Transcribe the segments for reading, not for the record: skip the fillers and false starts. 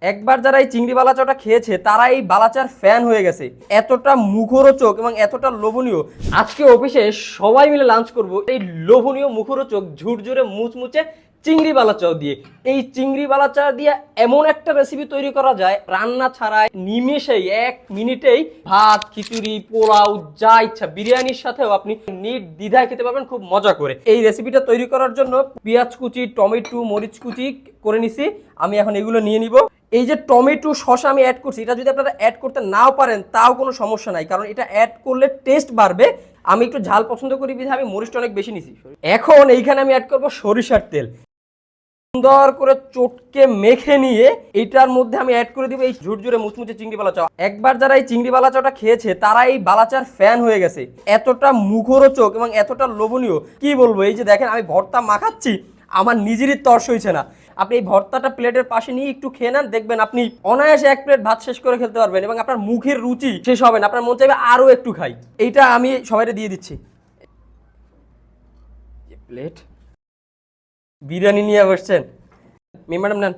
একবার যারা এই চিংড়ি বালাচাটা খেয়েছে তারা এই বালাচার ফ্যান হয়ে গেছে। এতটা মুখরোচক এবং এতটা লোভনীয়। আজকে অফিসে সবাই মিলে লাঞ্চ করব এই লোভনীয় মুখরোচক ঝুরঝুরে মুচমুচে চিংড়ি বালাচাও দিয়ে। এই চিংড়ি বালাচা দিয়ে এমন একটা রেসিপি তৈরি করা যায় রান্না ছাড়াই নিমেষেই 1 মিনিটেই ভাত, খিচুড়ি, পোলাও যা ইচ্ছা বিরিয়ানির সাথেও আপনি নির্দ্বিধায় খেতে পারবেন খুব মজা করে। এই রেসিপিটা তৈরি করার জন্য পেঁয়াজ কুচি, টমেটো, মরিচ কুচি করে নিছি। আমি এখন এগুলো নিয়ে নিব। এই যে টমেটো, শসা আমি অ্যাড করছি, এটা যদি আপনারা অ্যাড করতে নাও পারেন তাও কোনো সমস্যা নাই, কারণ এটা অ্যাড করলে টেস্ট বাড়বে। আমি একটু ঝাল পছন্দ করি বিধায় আমি মরিচটা অনেক বেশি নিছি। এখন এইখানে আমি অ্যাড করব সরিষার তেল। সুন্দর করে চটকে মেখে নিয়ে এইটার মধ্যে আমি অ্যাড করে দিব এই ঝুরঝুরে মুচমুচে চিংড়ি বালাচা। একবার যারা এই চিংড়ি বালাচাটা খেয়েছে তারা এই বালাচার ফ্যান হয়ে গেছে। এতটা মুখরোচক এবং এতটা লোভনীয় কি বলবো। এই যে দেখেন আমি ভর্তা মাখাচ্ছি, আমার নিজেরই তর্স হয়েছে না। আপনি এই ভর্তাটা প্লেটের পাশে নিয়ে একটু খেয়ে নেন, দেখবেন আপনি অনায়াসে 1 প্লেট ভাত শেষ করে খেতে পারবেন এবং আপনার মুখের রুচি শেষ হবে না, আপনার মন চাইবে আরো একটু খাই। এইটা আমি সবাইকে দিয়ে দিচ্ছি। প্লেট বিরিয়ানি নিয়ে বসছেন ম্যাডাম, নেন।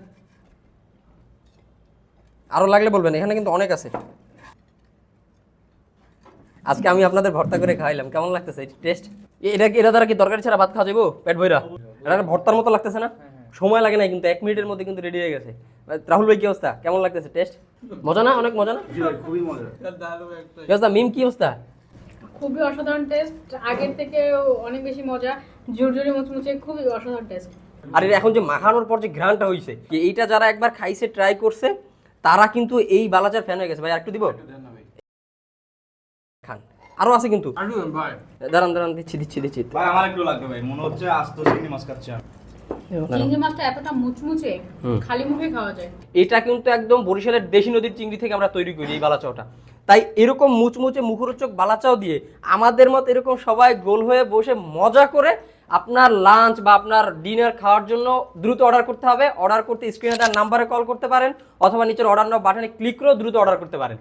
আরো লাগলে বলবেন, এখানে কিন্তু অনেক আছে। আজকে আমি আপনাদের ভর্তা করে খাইলাম, কেমন লাগতেছে টেস্ট? এটা দ্বারা কি তরকারি ছাড়া ভাত খাওয়া যাবো পেট ভইরা? এটা ভর্তার মতো লাগতেছে না? সময় লাগে না কিন্তু 1 মিনিটের মধ্যে কিন্তু রেডি হয়ে গেছে। রাহুল ভাই কি অবস্থা, কেমন লাগতেছে টেস্ট? মজা না? অনেক মজা না? খুবই মজা। কি অবস্থা মিম, কি অবস্থা? খুবই অসাধারণ টেস্ট, আগের থেকে অনেক বেশি মজা, ঝুরঝুরে মুচমুচে, খুবই অসাধারণ টেস্ট। আর এটা এখন যে মাখানোর পর যে ঘ্রাণটা হইছে, এইটা যারা একবার খাইছে, ট্রাই করছে, তারা কিন্তু এই বালাচার ফ্যান হয়ে গেছে। ভাই আরেকটু দিব? খান, আরো আছে কিন্তু। দাঁড়ান দাঁড়ান, দিচ্ছি দিচ্ছি দিচ্ছি। ভাই আমার একটু লাগবে ভাই, মনে হচ্ছে আস্ত চিংড়ি মাছ খাচ্ছি আমি। চিংড়ি মাছটা এতটা মুচমুচে খালি মুখে খাওয়া যায়। এটা কিন্তু একদম বরিশালের দেশি নদীর চিংড়ি থেকে আমরা তৈরি করি এই বালাচাওটা। তাই এরকম মুচমুচে মুখরোচক বালাচাও দিয়ে আমাদের মত এরকম সবাই গোল হয়ে বসে মজা করে আপনার লাঞ্চ বা আপনার ডিনার খাওয়ার জন্য দ্রুত অর্ডার করতে হবে। অর্ডার করতে স্ক্রিনে তার নাম্বারে কল করতে পারেন অথবা নিচের অর্ডার নাও বাটনে ক্লিক করেও দ্রুত অর্ডার করতে পারেন।